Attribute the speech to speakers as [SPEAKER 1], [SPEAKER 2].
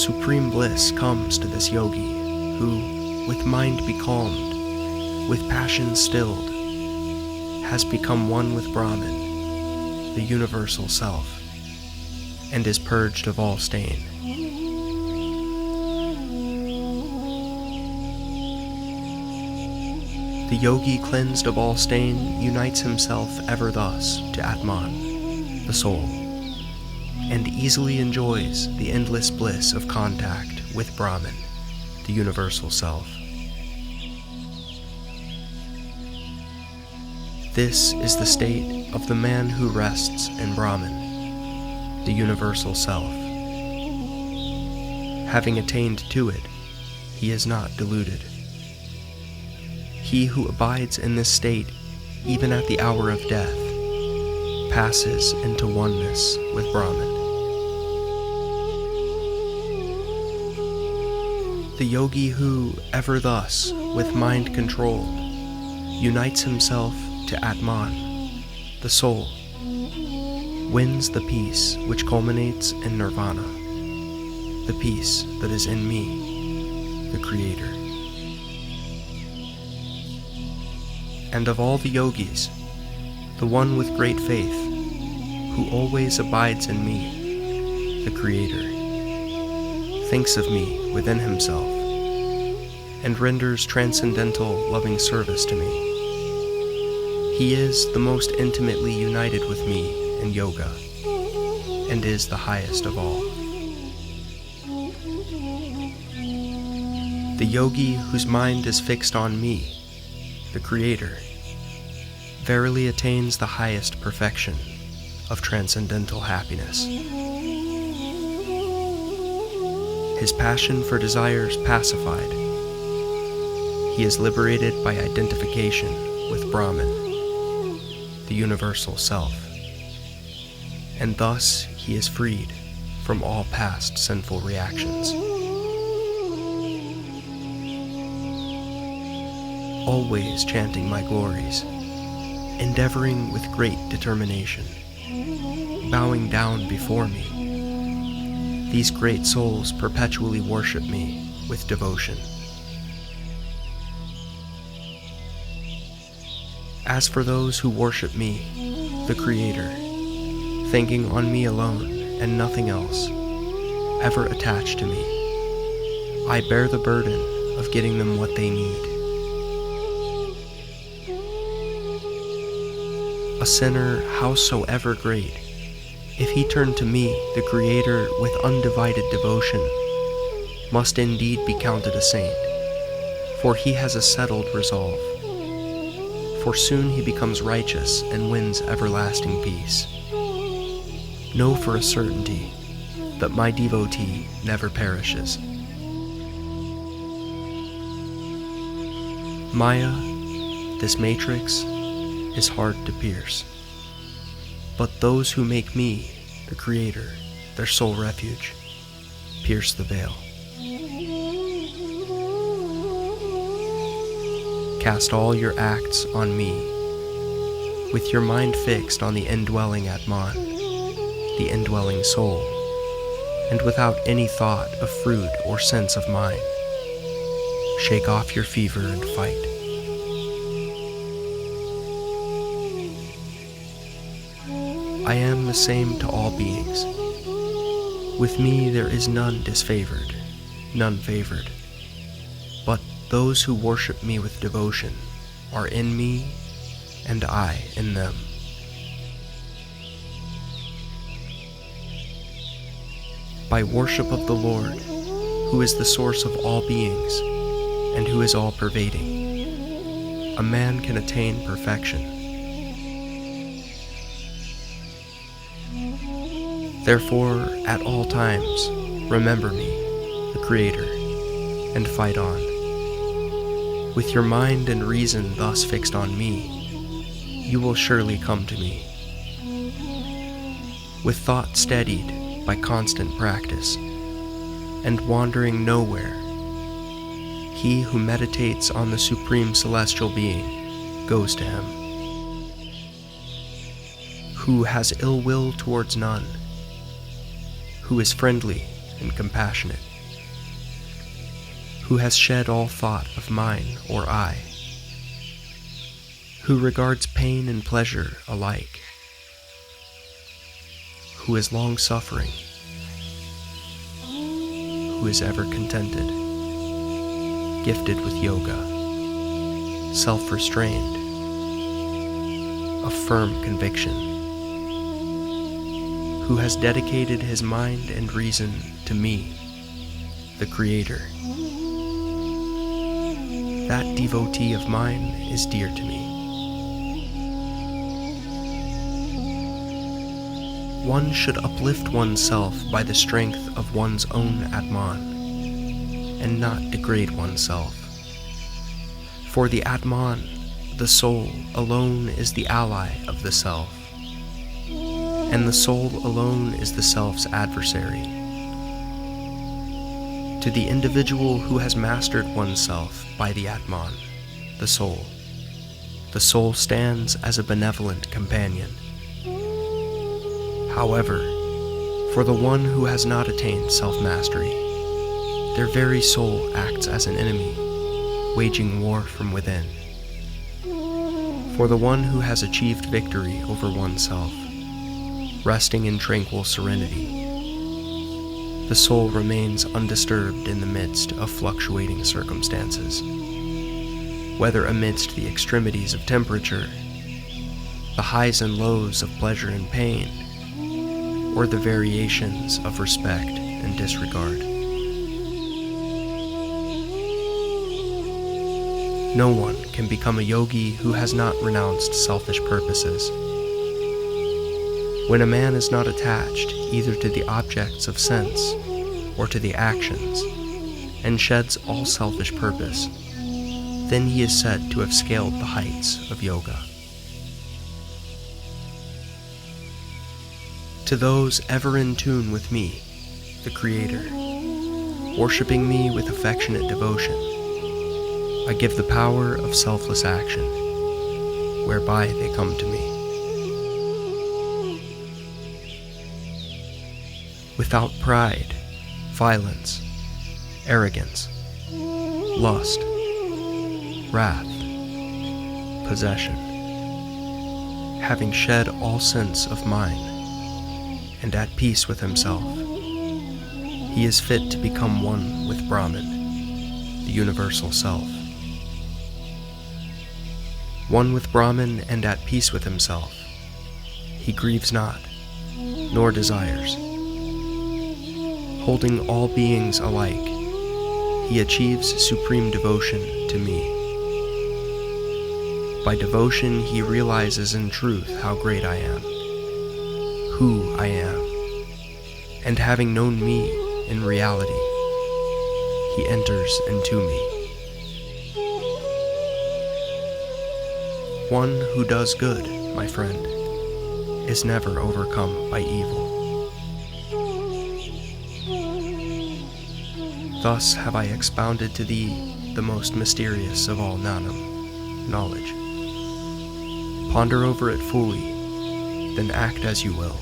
[SPEAKER 1] supreme bliss comes to this yogi who, with mind becalmed, with passion stilled, has become one with Brahman, the universal self, and is purged of all stain. The yogi cleansed of all stain unites himself ever thus to Atman, the soul, and easily enjoys the endless bliss of contact with Brahman, the universal self. This is the state of the man who rests in Brahman, the universal self. Having attained to it, he is not deluded. He who abides in this state, even at the hour of death, passes into oneness with Brahman. The yogi who, ever thus, with mind controlled, unites himself to Atman, the soul, wins the peace which culminates in Nirvana, the peace that is in me, the Creator. And of all the yogis, the one with great faith, who always abides in me, the Creator, thinks of me within himself, and renders transcendental loving service to me. He is the most intimately united with me in yoga, and is the highest of all. The yogi whose mind is fixed on me, the Creator, verily attains the highest perfection of transcendental happiness. His passion for desires pacified, he is liberated by identification with Brahman, the universal self, and thus he is freed from all past sinful reactions. Always chanting my glories, endeavoring with great determination, bowing down before me, these great souls perpetually worship me with devotion. As for those who worship me, the Creator, thinking on me alone and nothing else, ever attached to me, I bear the burden of getting them what they need. A sinner, howsoever great, if he turn to me, the Creator, with undivided devotion, must indeed be counted a saint, for he has a settled resolve. For soon he becomes righteous and wins everlasting peace. Know for a certainty that my devotee never perishes. Maya, this matrix, is hard to pierce, but those who make me, the Creator, their sole refuge, pierce the veil. Cast all your acts on me, with your mind fixed on the indwelling Atman, the indwelling soul, and without any thought of fruit or sense of mine. Shake off your fever and fight. I am the same to all beings. With me there is none disfavored, none favored. But those who worship me with devotion are in me, and I in them. By worship of the Lord, who is the source of all beings, and who is all-pervading, a man can attain perfection. Therefore, at all times, remember me, the Creator, and fight on. With your mind and reason thus fixed on me, you will surely come to me. With thought steadied by constant practice, and wandering nowhere, he who meditates on the Supreme Celestial Being goes to him. Who has ill will towards none, who is friendly and compassionate, who has shed all thought of mine or I, who regards pain and pleasure alike, who is long-suffering, who is ever contented, gifted with yoga, self-restrained, of firm conviction, who has dedicated his mind and reason to me, the Creator. That devotee of mine is dear to me. One should uplift oneself by the strength of one's own Atman, and not degrade oneself. For the Atman, the soul, alone is the ally of the self, and the soul alone is the self's adversary. To the individual who has mastered oneself by the Atman, the soul stands as a benevolent companion. However, for the one who has not attained self-mastery, their very soul acts as an enemy, waging war from within. For the one who has achieved victory over oneself, resting in tranquil serenity, the soul remains undisturbed in the midst of fluctuating circumstances, whether amidst the extremities of temperature, the highs and lows of pleasure and pain, or the variations of respect and disregard. No one can become a yogi who has not renounced selfish purposes. When a man is not attached either to the objects of sense or to the actions, and sheds all selfish purpose, then he is said to have scaled the heights of yoga. To those ever in tune with me, the Creator, worshipping me with affectionate devotion, I give the power of selfless action, whereby they come to me. Without pride, violence, arrogance, lust, wrath, possession, having shed all sense of mind, and at peace with himself, he is fit to become one with Brahman, the universal self. One with Brahman and at peace with himself, he grieves not, nor desires. Holding all beings alike, he achieves supreme devotion to me. By devotion he realizes in truth how great I am, who I am, and having known me in reality, he enters into me. One who does good, my friend, is never overcome by evil. Thus have I expounded to thee the most mysterious of all Gnanam, knowledge. Ponder over it fully, then act as you will.